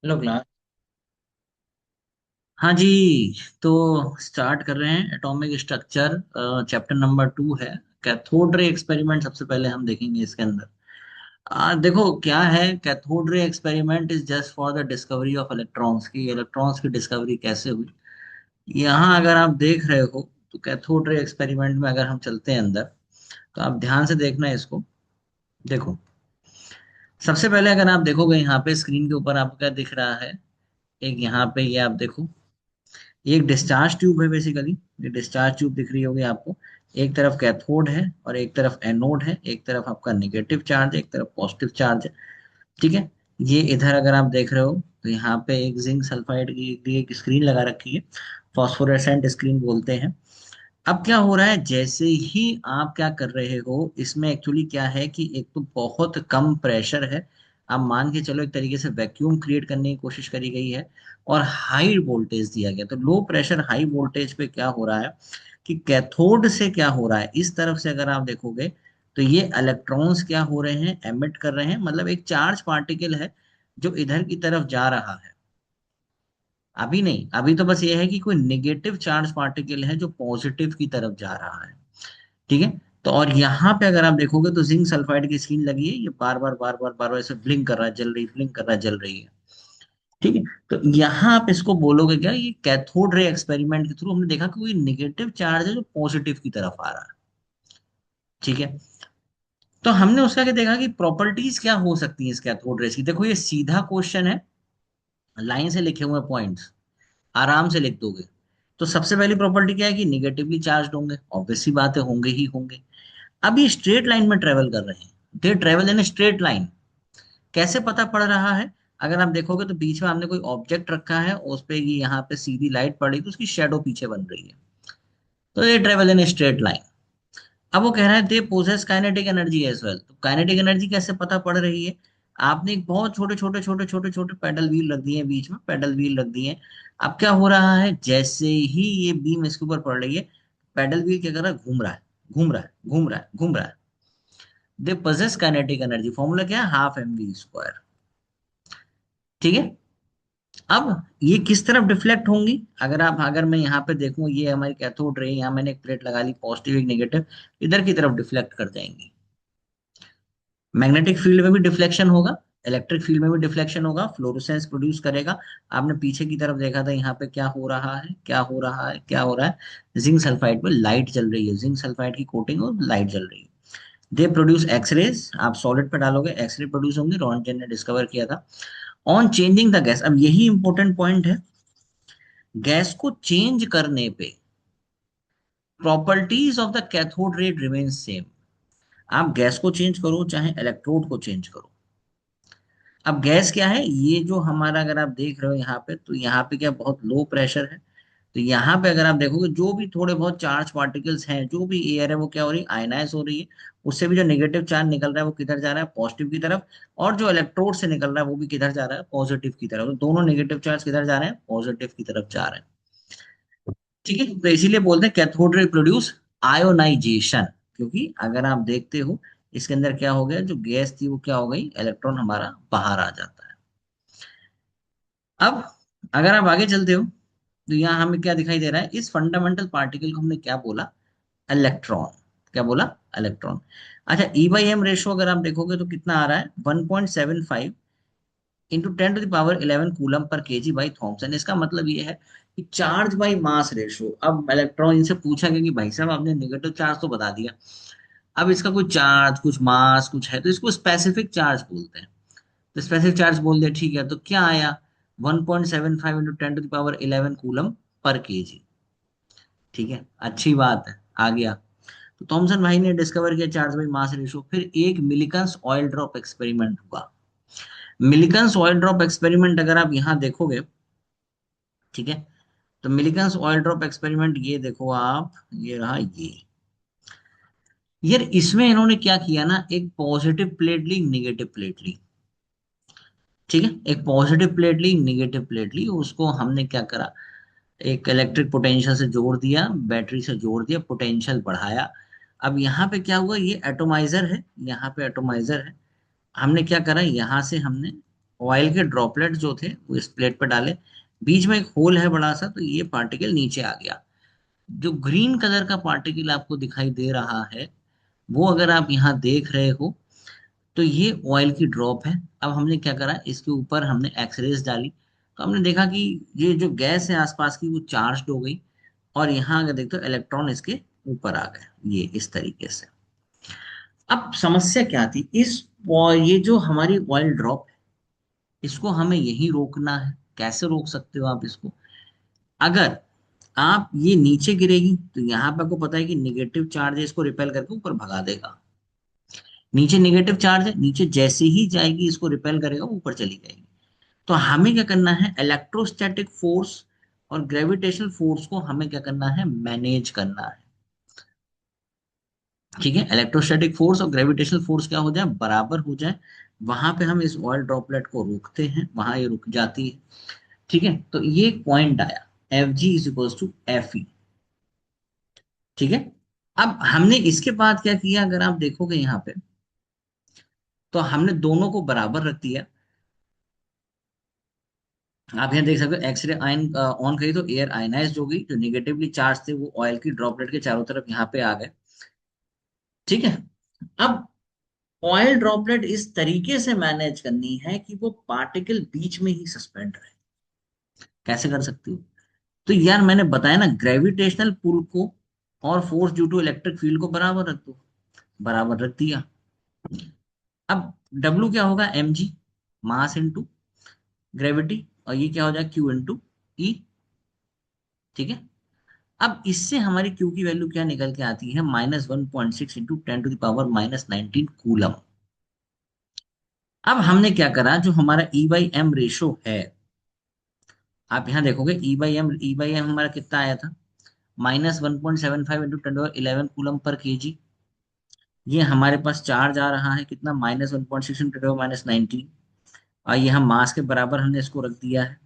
Hello class. हाँ जी। तो start कर रहे हैं एटॉमिक स्ट्रक्चर। चैप्टर नंबर 2 है कैथोड रे एक्सपेरिमेंट। सबसे पहले हम देखेंगे इसके अंदर। देखो क्या है, cathode ray experiment is just for the discovery of electrons की इलेक्ट्रॉन्स की डिस्कवरी कैसे हुई। यहाँ अगर आप देख रहे हो तो कैथोड रे एक्सपेरिमेंट में अगर हम चलते हैं अंदर तो आप ध्यान से देखना है इसको। देखो, सबसे पहले अगर आप देखोगे यहाँ पे स्क्रीन के ऊपर आपको क्या दिख रहा है। एक यहाँ पे ये आप देखो, ये एक डिस्चार्ज ट्यूब है बेसिकली। ये डिस्चार्ज ट्यूब दिख रही होगी आपको। एक तरफ कैथोड है और एक तरफ एनोड है। एक तरफ आपका नेगेटिव चार्ज है, एक तरफ पॉजिटिव चार्ज है। ठीक है। ये इधर अगर आप देख रहे हो तो यहाँ पे एक जिंक सल्फाइड की एक स्क्रीन लगा रखी है। फॉस्फोरेसेंट स्क्रीन बोलते हैं। अब क्या हो रहा है, जैसे ही आप क्या कर रहे हो इसमें एक्चुअली क्या है कि एक तो बहुत कम प्रेशर है। आप मान के चलो एक तरीके से वैक्यूम क्रिएट करने की कोशिश करी गई है। और हाई वोल्टेज दिया गया, तो लो प्रेशर हाई वोल्टेज पे क्या हो रहा है कि कैथोड से क्या हो रहा है, इस तरफ से अगर आप देखोगे तो ये इलेक्ट्रॉन्स क्या हो रहे हैं, एमिट कर रहे हैं। मतलब एक चार्ज पार्टिकल है जो इधर की तरफ जा रहा है। अभी नहीं, अभी तो बस ये है कि कोई नेगेटिव चार्ज पार्टिकल है जो पॉजिटिव की तरफ जा रहा है। ठीक है। तो और यहाँ पे अगर आप देखोगे तो जिंक सल्फाइड की स्क्रीन लगी है, ये बार बार बार बार बार बार ऐसे ब्लिंक कर रहा है, जल रही, ब्लिंक कर रहा है, जल रही है। ठीक है। तो यहाँ आप इसको बोलोगे क्या, ये कैथोड रे एक्सपेरिमेंट के थ्रू हमने देखा कि कोई निगेटिव चार्ज है जो पॉजिटिव की तरफ आ रहा है। ठीक है। तो हमने उसका क्या देखा कि प्रॉपर्टीज क्या हो सकती है इस कैथोड रेस की। देखो ये सीधा क्वेश्चन है, लाइन से लिखे हुए पॉइंट्स, आराम से लिख दोगे। तो सबसे पहली प्रॉपर्टी क्या है कि निगेटिवली चार्ज होंगे, ऑब्वियस सी बात है, होंगे ही होंगे। अब ये स्ट्रेट लाइन में ट्रेवल कर रहे हैं। They travel in straight line. कैसे पता पड़ रहा है, अगर आप देखोगे तो बीच में हमने कोई ऑब्जेक्ट रखा है, उस पे ये यहाँ पे सीधी लाइट पड़ी तो उसकी शेडो पीछे बन रही है। तो ये ट्रेवल इन स्ट्रेट लाइन। अब वो कह रहा है they possess kinetic energy as well. तो काइनेटिक एनर्जी कैसे पता पड़ रही है, आपने एक बहुत छोटे छोटे छोटे छोटे छोटे पेडल व्हील रख दिए हैं, बीच में पेडल व्हील रख दिए हैं। अब क्या हो रहा है, जैसे ही ये बीम इसके ऊपर पड़ रही है, पेडल व्हील क्या कर रहा है, घूम रहा है, घूम रहा है, घूम रहा है, घूम रहा है। They possess kinetic energy, formula क्या है, हाफ एम वी स्क्वायर। ठीक है। अब ये किस तरफ डिफ्लेक्ट होंगी, अगर मैं यहाँ पे देखूं, ये हमारी कैथोड रे, यहाँ मैंने एक प्लेट लगा ली, पॉजिटिव एक नेगेटिव, इधर की तरफ डिफ्लेक्ट कर जाएंगी। मैग्नेटिक फील्ड में भी डिफ्लेक्शन होगा, इलेक्ट्रिक फील्ड में भी डिफ्लेक्शन होगा, फ्लोरोसेंस प्रोड्यूस करेगा। आपने पीछे की तरफ देखा था, यहाँ पे क्या हो रहा है, क्या हो रहा है, क्या हो रहा है, जिंक सल्फाइड पे लाइट जल रही है, जिंक सल्फाइड की कोटिंग और लाइट जल रही है। दे प्रोड्यूस एक्सरेज, आप सॉलिड पे डालोगे एक्सरे प्रोड्यूस होंगे, रॉन्टगन ने डिस्कवर किया था। ऑन चेंजिंग द गैस, अब यही इंपॉर्टेंट पॉइंट है, गैस को चेंज करने पे properties of the cathode ray remain same. आप गैस को चेंज करो चाहे इलेक्ट्रोड को चेंज करो। अब गैस क्या है, ये जो हमारा, अगर आप देख रहे हो यहाँ पे, तो यहाँ पे क्या बहुत लो प्रेशर है। तो यहाँ पे अगर आप देखोगे जो भी थोड़े बहुत चार्ज पार्टिकल्स हैं, जो भी एयर है, वो क्या हो रही है, आयनाइज हो रही है। उससे भी जो नेगेटिव चार्ज निकल रहा है वो किधर जा रहा है, पॉजिटिव की तरफ। और जो इलेक्ट्रोड से निकल रहा है वो भी किधर जा रहा है, पॉजिटिव की तरफ। तो दोनों नेगेटिव चार्ज किधर जा रहे हैं, पॉजिटिव की तरफ जा रहे हैं। ठीक है। तो इसीलिए बोलते हैं कैथोड रे प्रोड्यूस आयोनाइजेशन। क्योंकि अगर आप देखते हो इसके अंदर क्या हो गया, जो गैस थी वो क्या हो गई, इलेक्ट्रॉन हमारा बाहर आ जाता है। अब अगर आप आगे चलते हो तो यहाँ हमें क्या दिखाई दे रहा है, इस फंडामेंटल पार्टिकल को हमने क्या बोला, इलेक्ट्रॉन। क्या बोला, इलेक्ट्रॉन। अच्छा, ई बाई एम रेशो अगर आप देखोगे तो कितना आ रहा है, 1.75 into 10 to the power 11 coulomb per kg by Thomson. इसका मतलब ये है कि चार्ज बाई मास रेशो। अब इलेक्ट्रॉन इनसे पूछा गया कि भाई साहब आपने नेगेटिव चार्ज तो बता दिया, अब इसका कुछ चार्ज, कुछ मास, कुछ है, तो इसको स्पेसिफिक चार्ज बोलते हैं। तो स्पेसिफिक चार्ज बोल दिया, ठीक है। तो क्या आया, 1.75 into 10 to the power 11 coulomb per KG. ठीक है, अच्छी बात है, आ गया। तो थॉमसन भाई ने डिस्कवर किया चार्ज बाई मास रेशो। फिर एक मिलिकन्स ऑयल ड्रॉप एक्सपेरिमेंट हुआ। मिलिकन्स ऑयल ड्रॉप एक्सपेरिमेंट अगर आप यहाँ देखोगे, ठीक है, तो मिलिकन्स ऑयल ड्रॉप एक्सपेरिमेंट ये देखो आप, ये रहा ये। यार इसमें इन्होंने क्या किया ना, एक पॉजिटिव प्लेट ली, निगेटिव प्लेट ली। ठीक है, एक पॉजिटिव प्लेट ली, निगेटिव प्लेट ली, उसको हमने क्या करा, एक इलेक्ट्रिक पोटेंशियल से जोड़ दिया, बैटरी से जोड़ दिया, पोटेंशियल बढ़ाया। अब यहाँ पे क्या हुआ, ये एटोमाइजर है, यहाँ पे एटोमाइजर है। हमने क्या करा, यहाँ से हमने ऑयल के ड्रॉपलेट जो थे वो इस प्लेट पर डाले, बीच में एक होल है बड़ा सा, तो ये पार्टिकल नीचे आ गया। जो ग्रीन कलर का पार्टिकल आपको दिखाई दे रहा है, वो अगर आप यहाँ देख रहे हो, तो ये ऑयल की ड्रॉप है। अब हमने क्या करा, इसके ऊपर हमने एक्सरेज डाली, तो हमने देखा कि ये जो गैस है आसपास की वो चार्ज हो गई, और यहाँ अगर देखते हो इलेक्ट्रॉन इसके ऊपर आ गए, ये इस तरीके से। अब समस्या क्या थी ये जो हमारी ऑयल ड्रॉप है, इसको हमें यही रोकना है। कैसे रोक सकते हो आप इसको? अगर आप ये नीचे गिरेगी तो यहाँ पे आपको पता है कि निगेटिव चार्ज है, इसको रिपेल करके ऊपर भगा देगा। नीचे निगेटिव चार्ज है, नीचे जैसे ही जाएगी इसको रिपेल करेगा, वो ऊपर चली जाएगी। तो हमें क्या करना है, इलेक्ट्रोस्टैटिक फोर्स और ग्रेविटेशनल फोर्स को हमें क्या करना है, मैनेज करना है। ठीक है, इलेक्ट्रोस्टैटिक फोर्स और ग्रेविटेशनल फोर्स क्या हो जाए, बराबर हो जाए, वहां पे हम इस ऑयल ड्रॉपलेट को रोकते हैं, वहां ये रुक जाती है। ठीक है, तो ये पॉइंट आया, F G is equal to F E. ठीक है, अब हमने इसके बाद क्या किया, अगर आप देखोगे यहाँ पे, तो हमने दोनों को बराबर रख दिया। आप यहाँ देख सकते हो, एक्सरे आयन ऑन करी तो एयर आयनाइज हो गई, जो निगेटिवली चार्ज थे वो ऑयल की ड्रॉपलेट के चारों तरफ यहाँ पे आ गए। ठीक है, अब ऑयल ड्रॉपलेट इस तरीके से मैनेज करनी है कि वो पार्टिकल बीच में ही सस्पेंड रहे। कैसे कर सकती हो? तो यार मैंने बताया ना, ग्रेविटेशनल पुल को और force due to electric field को बराबर रख दो, बराबर रख दिया। अब डब्ल्यू क्या होगा, M G, mass into gravity, और ये क्या हो जाएगा, क्यू इंटू ई। ठीक है, अब इससे हमारी क्यू की वैल्यू क्या निकल के आती है, -1.6 इंटू 10⁻⁻19 कूलम। अब हमने क्या करा, जो हमारा ई बाई एम रेशो है, आप यहाँ देखोगे ई बाई एम हमारा कितना आया था, -1.75 इंटू 10⁻11 कूलम पर के जी। ये हमारे पास चार्ज आ रहा है कितना, -1.6 इंटू 10⁻19, और ये हम मास के बराबर हमने इसको रख दिया है।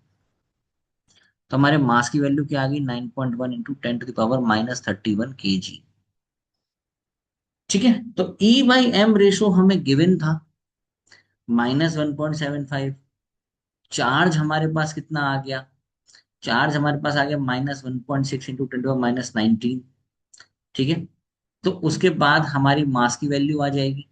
तो हमारे मास की वैल्यू क्या आ गई, 9.1 इंटू 10⁻−31 के जी। ठीक है, तो ई बाई एम रेशो हमें गिवन था -1.75। चार्ज हमारे पास कितना आ गया, चार्ज हमारे पास आ गया -1.6 इंटू 10⁻19। ठीक है, तो उसके बाद हमारी मास की वैल्यू आ जाएगी,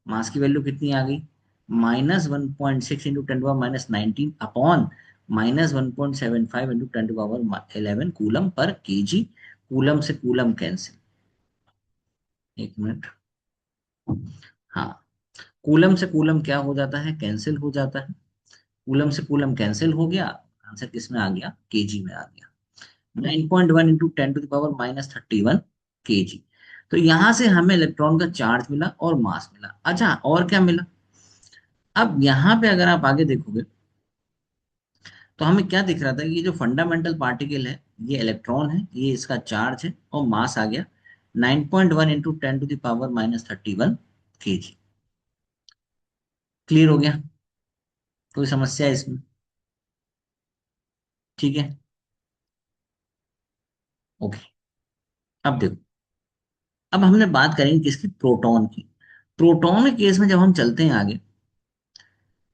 मास की वैल्यू कितनी आ गई, -1.6 into 10⁻19 upon -1.75 into 10⁻11 coulomb per के जी। कूलम से कूलम कैंसिल, एक मिनट, हाँ, कूलम से कूलम क्या हो जाता है, कैंसिल हो जाता है। कूलम से कूलम कैंसिल हो गया, आंसर किस में आ गया, केजी में आ गया। 9.1 इंटू 10⁻31 केजी। तो यहां से हमें इलेक्ट्रॉन का चार्ज मिला और मास मिला। अच्छा, और क्या मिला, अब यहाँ पे अगर आप आगे देखोगे, तो हमें क्या दिख रहा था कि ये जो फंडामेंटल पार्टिकल है, ये इलेक्ट्रॉन है, ये इसका चार्ज है, और मास आ गया 9.1 इंटू 10⁻31 केजी। क्लियर हो गया? कोई समस्या है इसमें? ठीक है, ओके। अब देखो, अब हमने बात करेंगे किसकी, प्रोटॉन की। प्रोटॉन के केस में जब हम चलते हैं आगे,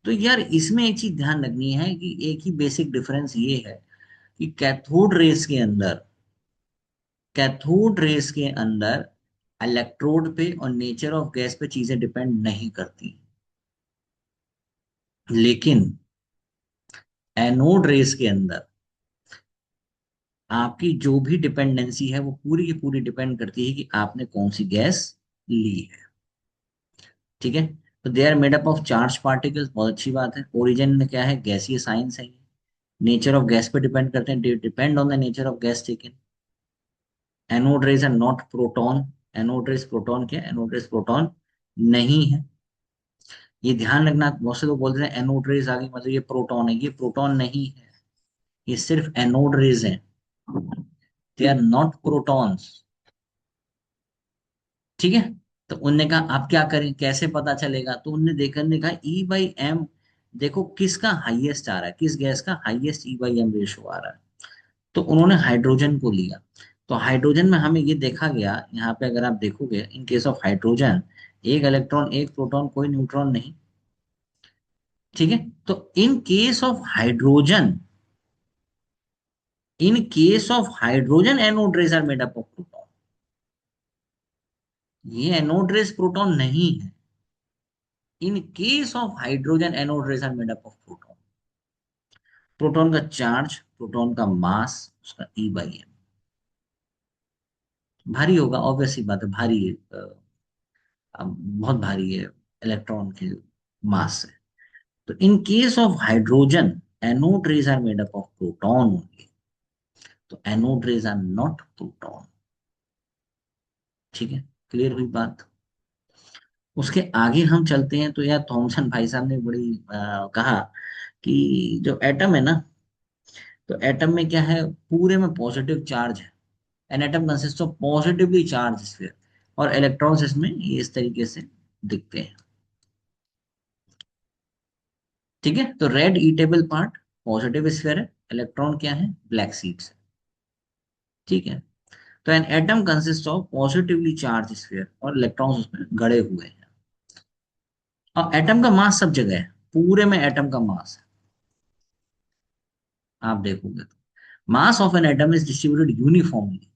तो यार इसमें एक चीज ध्यान रखनी है कि एक ही बेसिक डिफरेंस ये है कि कैथोड रेस के अंदर इलेक्ट्रोड पे और नेचर ऑफ गैस पे चीजें डिपेंड नहीं करती। लेकिन एनोड रेस के अंदर आपकी जो भी डिपेंडेंसी है वो पूरी की पूरी डिपेंड करती है कि आपने कौन सी गैस ली है। ठीक है, तो they are made up of charge particles, बहुत अच्छी बात है। ओरिजिन में क्या है, गैसीय साइंस है। नेचर ऑफ गैस पे डिपेंड करते हैं, depend on the nature of gas taken. Anode rays are not proton. Anode rays proton क्या है, एनोड रेज प्रोटॉन नहीं है। ये ध्यान रखना, बहुत से लोग बोलते हैं एनोड रेज आ गई मतलब ये प्रोटॉन है, ये प्रोटॉन नहीं है, ये सिर्फ एनोड रेज है, दे आर नॉट प्रोटॉन्स। ठीक है, तो उनने कहा आप क्या करें, कैसे पता चलेगा, तो उनने देखा, ने कहा ई बाई एम, देखो किसका हाईएस्ट आ रहा है, किस गैस का highest E by M ratio आ रहा है। तो उन्होंने हाइड्रोजन को लिया। तो हाइड्रोजन में हमें ये देखा गया, यहाँ पे अगर आप देखोगे, इन केस ऑफ हाइड्रोजन, एक इलेक्ट्रॉन एक प्रोटॉन, कोई न्यूट्रॉन नहीं। ठीक है। तो in case of hydrogen, in case of hydrogen anode rays are made up of proton. ये एनोड रेज प्रोटॉन नहीं है। In case of hydrogen anode rays are made up of proton. Proton का charge, proton का mass, उसका E/m भारी होगा, obvious सी बात है, भारी है। बहुत भारी है इलेक्ट्रॉन के मास से। तो in case of hydrogen anode rays are made up of proton only. तो anode rays are not proton. ठीक है, क्लियर हुई बात। उसके आगे हम चलते हैं तो यार थॉमसन भाई साहब ने बड़ी कहा कि जो एटम है ना, तो एटम में क्या है, पूरे में पॉजिटिव चार्ज है। An atom consist of positively charge sphere, और इलेक्ट्रॉन्स इसमें ये इस तरीके से दिखते हैं। ठीक है, तो red eatable part positive sphere है, इलेक्ट्रॉन क्या है, ब्लैक सीड्स है। ठीक है, तो an atom consist of positively charge sphere और इलेक्ट्रॉन्स उसमें गड़े हुए हैं। और एटम का मास सब जगह है, पूरे में एटम का मास है। आप देखोगे तो mass of an atom is distributed uniformly,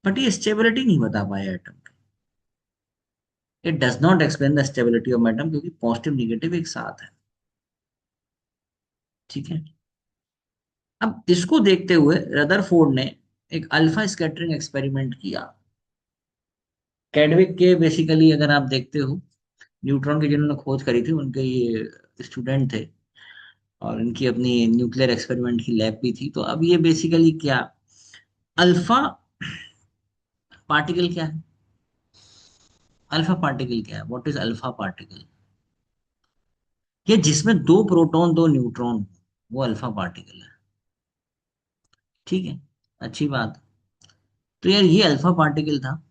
but ये स्टेबिलिटी नहीं बता पाया एटम की। It does not explain the stability of atom, क्योंकि पॉजिटिव निगेटिव एक साथ है। ठीक है, अब इसको देखते हुए रदरफोर्ड ने एक अल्फा स्कैटरिंग एक्सपेरिमेंट किया। कैडविक के बेसिकली अगर आप देखते हो, न्यूट्रॉन की जिन्होंने खोज करी थी उनके ये स्टूडेंट थे, और इनकी अपनी न्यूक्लियर एक्सपेरिमेंट की लैब भी थी। तो अब ये बेसिकली क्या, अल्फा पार्टिकल क्या है, अल्फा पार्टिकल क्या है, व्हाट इज अल्फा पार्टिकल? ये जिसमें दो प्रोटॉन दो न्यूट्रॉन, वो अल्फा पार्टिकल है। ठीक है, अच्छी बात। तो यार ये अल्फा पार्टिकल था।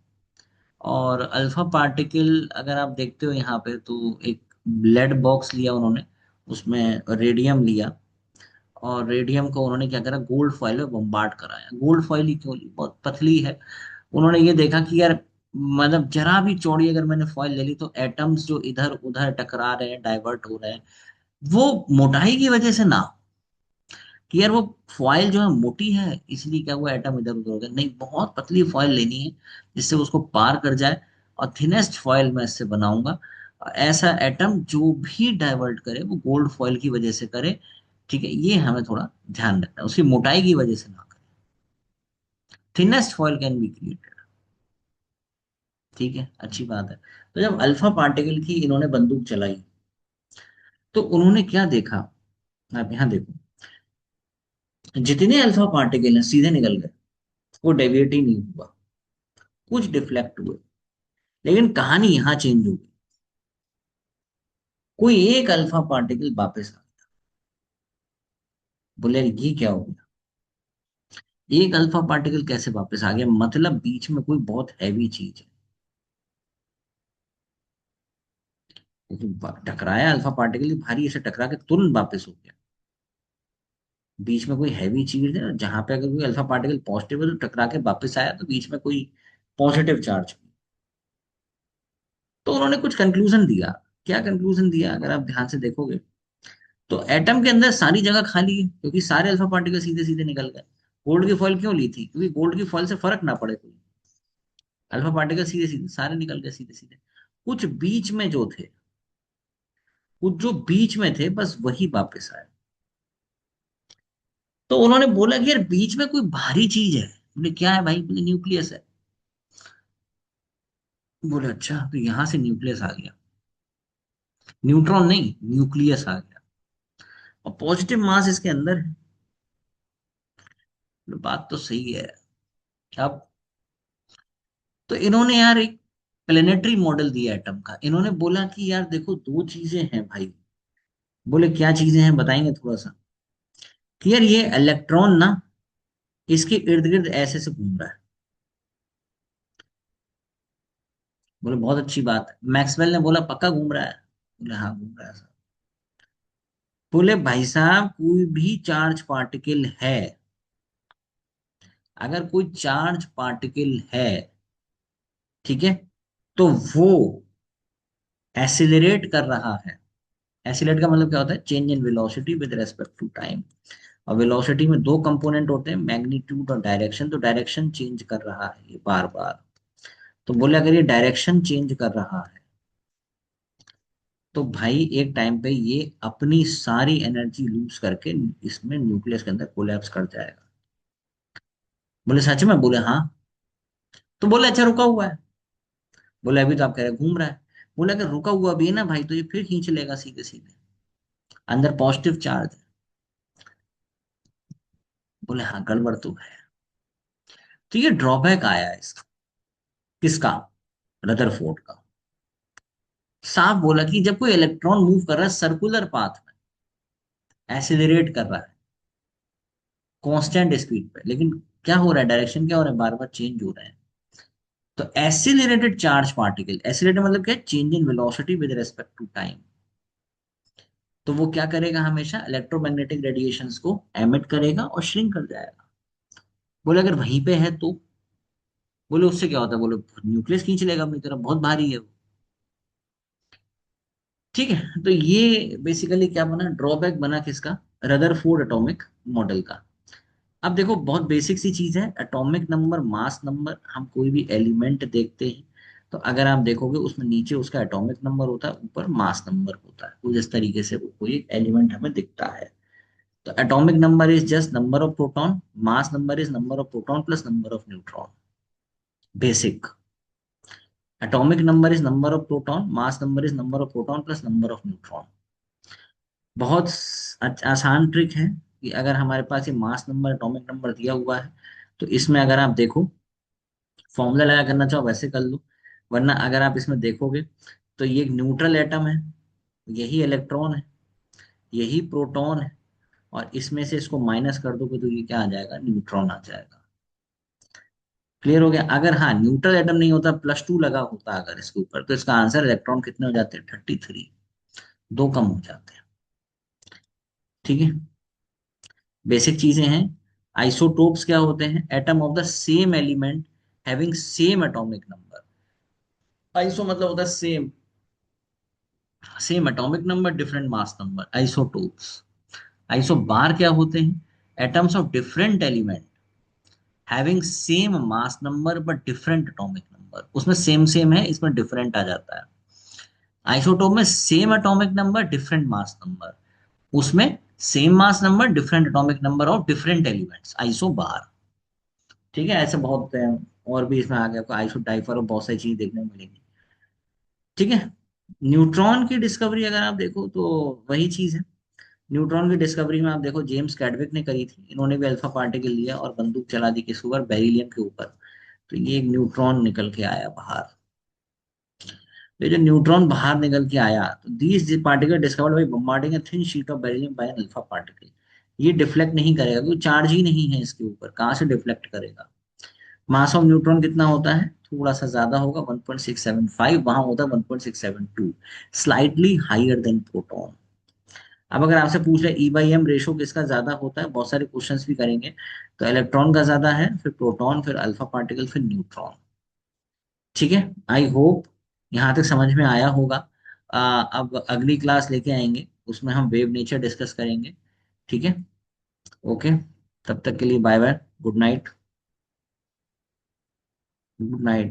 और अल्फा पार्टिकल अगर आप देखते हो यहाँ पे, तो एक लेड बॉक्स लिया उन्होंने, उसमें रेडियम लिया, और रेडियम को उन्होंने क्या करा, गोल्ड फॉइल में बम्बार्ड कराया। गोल्ड फॉइल ही क्यों ली, बहुत पतली है। उन्होंने ये देखा कि यार, मतलब जरा भी चौड़ी अगर मैंने फॉइल ले ली तो एटम्स जो इधर उधर टकरा रहे हैं, डाइवर्ट हो रहे हैं, वो मोटाई की वजह से ना हो, कि यार वो फॉइल जो है मोटी है इसलिए क्या हुआ, एटम इधर उधर हो गया, नहीं, बहुत पतली फॉइल लेनी है जिससे उसको पार कर जाए, और थिनेस्ट फॉइल मैं इससे बनाऊंगा। ऐसा एटम जो भी डाइवर्ट करे वो गोल्ड फॉइल की वजह से करे। ठीक है, ये हमें थोड़ा ध्यान रखना है, उसकी मोटाई की वजह से ना करे। Thinnest foil can be created. ठीक है, अच्छी बात है। तो जब अल्फा पार्टिकल की इन्होंने बंदूक चलाई, तो उन्होंने क्या देखा, आप यहां देखो, जितने अल्फा पार्टिकल हैं सीधे निकल गए, वो डेविएट ही नहीं हुआ, कुछ डिफ्लेक्ट हुए। लेकिन कहानी यहां चेंज हो गई, कोई एक अल्फा पार्टिकल वापस आ गया। बोले यार ये क्या हो गया, एक अल्फा पार्टिकल कैसे वापस आ गया, मतलब बीच में कोई बहुत हैवी चीज है। लेकिन टकराया अल्फा पार्टिकल भारी, ऐसे टकरा के तुरंत वापस हो गया। बीच में कोई हैवी चीज है, जहां पे अगर कोई अल्फा पार्टिकल पॉजिटिव है तो टकरा के वापस आया, तो बीच में कोई पॉजिटिव चार्ज। तो उन्होंने कुछ कंक्लूजन दिया। क्या कंक्लूजन दिया, अगर आप ध्यान से देखोगे, तो एटम के अंदर सारी जगह खाली है, क्योंकि सारे अल्फा पार्टिकल सीधे सीधे निकल गए। गोल्ड की फॉइल क्यों ली थी, क्योंकि गोल्ड की फॉइल से फर्क ना पड़े कोई, अल्फा पार्टिकल सीधे सीधे सारे निकल गए सीधे सीधे। कुछ बीच में जो थे, कुछ जो बीच में थे बस वही वापस आए। तो उन्होंने बोला कि यार बीच में कोई भारी चीज है। बोले क्या है भाई, बोले न्यूक्लियस है। बोले अच्छा, तो यहां से न्यूक्लियस आ गया, न्यूट्रॉन नहीं, न्यूक्लियस आ गया, और पॉजिटिव मास इसके अंदर है। बोले, बात तो सही है। अब तो इन्होंने यार एक प्लेनेटरी मॉडल दिया एटम का। इन्होंने बोला कि यार देखो, दो चीजें हैं भाई। बोले क्या चीजें हैं, बताएंगे थोड़ा सा। कि यार ये इलेक्ट्रॉन ना, इसके इर्द गिर्द ऐसे से घूम रहा है। बोले बहुत अच्छी बात है। मैक्सवेल ने बोला पक्का घूम रहा है। बोले हाँ घूम रहा है सर। बोले भाई साहब, कोई भी चार्ज पार्टिकल है, अगर कोई चार्ज पार्टिकल है, ठीक है, तो वो एसिलरेट कर रहा है, एसिलेट का मतलब क्या होता है, change in velocity with respect to time. और वेलोसिटी में दो कंपोनेंट होते हैं, मैग्नीट्यूड और डायरेक्शन। तो डायरेक्शन चेंज कर रहा है ये बार बार। तो बोले अगर ये डायरेक्शन चेंज कर रहा है तो भाई एक टाइम पे ये अपनी सारी एनर्जी लूज करके इसमें न्यूक्लियस के अंदर कोलैप्स कर जाएगा। बोले सच में? बोले हाँ। तो बोले अच्छा रुका हुआ है। बोले अभी तो आप कह रहे हैं घूम रहा है। बोले अगर रुका हुआ भी है ना भाई तो ये फिर खींच लेगा सीधे सीधे, अंदर पॉजिटिव चार्ज है। बोले हाँ गड़बड़ तो है। तो ये ड्रॉबैक आया है इसका। किसका? रदरफोर्ड का। साफ बोला कि जब कोई इलेक्ट्रॉन मूव कर रहा है सर्कुलर पाथ में, एसिलरेट कर रहा है कांस्टेंट स्पीड पे, लेकिन क्या हो रहा है, डायरेक्शन क्या हो रहा है, बार बार चेंज हो रहा है। तो एसिलरेटेड चार्ज पार्टिकल, एसिलरेटेड मतलब क्या, change in velocity with respect to time. तो वो क्या करेगा, हमेशा इलेक्ट्रोमैग्नेटिक रेडिएशंस को एमिट करेगा और श्रिंक कर जाएगा। बोले अगर वहीं पे है तो? बोले उससे क्या होता है, बोले न्यूक्लियस खींच लेगा अपनी तरफ, बहुत भारी है वो। ठीक है, तो ये बेसिकली क्या बना, ड्रॉबैक बना किसका, रदरफोर्ड एटॉमिक मॉडल का। अब देखो बहुत बेसिक सी चीज है, एटॉमिक नंबर, मास नंबर। हम कोई भी एलिमेंट देखते हैं तो अगर आप देखोगे उसमें नीचे उसका एटॉमिक नंबर होता है, ऊपर मास नंबर होता है, कुछ इस तरीके से वो कोई एलिमेंट हमें दिखता है। तो atomic number is just number of proton, mass number is number of proton plus number of neutron. Basic. Atomic number is number of proton, mass number is number of proton plus number of neutron. बहुत आसान trick है कि अगर हमारे पास ये mass number atomic number दिया हुआ है तो इसमें अगर आप देखो, फॉर्मूला लगा करना चाहो वैसे कर लो, वरना अगर आप इसमें देखोगे तो ये एक न्यूट्रल एटम है, यही इलेक्ट्रॉन है, यही प्रोटॉन है, और इसमें से इसको माइनस कर दोगे तो ये क्या आ जाएगा, न्यूट्रॉन आ जाएगा। क्लियर हो गया? अगर हाँ न्यूट्रल एटम नहीं होता, +2 लगा होता अगर इसके ऊपर, तो इसका आंसर इलेक्ट्रॉन कितने हो जाते हैं, 33। दो कम हो जाते हैं। ठीक है, बेसिक चीजें हैं। आइसोटोप्स क्या होते हैं, atom of the same element having same atomic number. Iso मतलब होता है same, same atomic number different mass number, isotopes. Isobars क्या होते हैं, atoms of different element having same mass number but different atomic number. उसमें same same है, इसमें different आ जाता है। आइसोटोप में same atomic number different mass number, उसमें same mass number different atomic number of different elements, iso बार। ठीक है, ऐसे बहुत और भी इसमें आ गया, आपको आइसो डाइफर और बहुत सारी चीज देखने को मिलेंगी। ठीक है, न्यूट्रॉन की डिस्कवरी अगर आप देखो तो वही चीज है। न्यूट्रॉन की डिस्कवरी में आप देखो जेम्स कैडविक ने करी थी, इन्होंने भी अल्फा पार्टिकल लिया और बंदूक चला दी किसके ऊपर, बेरिलियम के ऊपर। तो ये एक न्यूट्रॉन निकल के आया बाहर। तो ये जो न्यूट्रॉन बाहर निकल के आया, तो these particle discovered by bombarding a thin sheet of beryllium by an alpha particle. ये डिफ्लेक्ट नहीं करेगा क्योंकि चार्ज ही नहीं है इसके ऊपर, कहाँ से डिफ्लेक्ट करेगा। मास ऑफ न्यूट्रॉन कितना होता है, थोड़ा सा ज्यादा होगा, 1.675, वहां होता है 1.672, स्लाइटली हाइयर देन प्रोटॉन। अब अगर आपसे पूछ ले E/M रेशो किसका ज्यादा होता है, बहुत सारे क्वेश्चंस भी करेंगे, तो इलेक्ट्रॉन का ज्यादा है, फिर प्रोटॉन, फिर अल्फा पार्टिकल, फिर न्यूट्रॉन। ठीक है, आई होप यहाँ तक समझ में आया होगा। अब अगली क्लास लेके आएंगे, उसमें हम वेव नेचर डिस्कस करेंगे। ठीक है, ओके, तब तक के लिए bye bye, good night. Good night.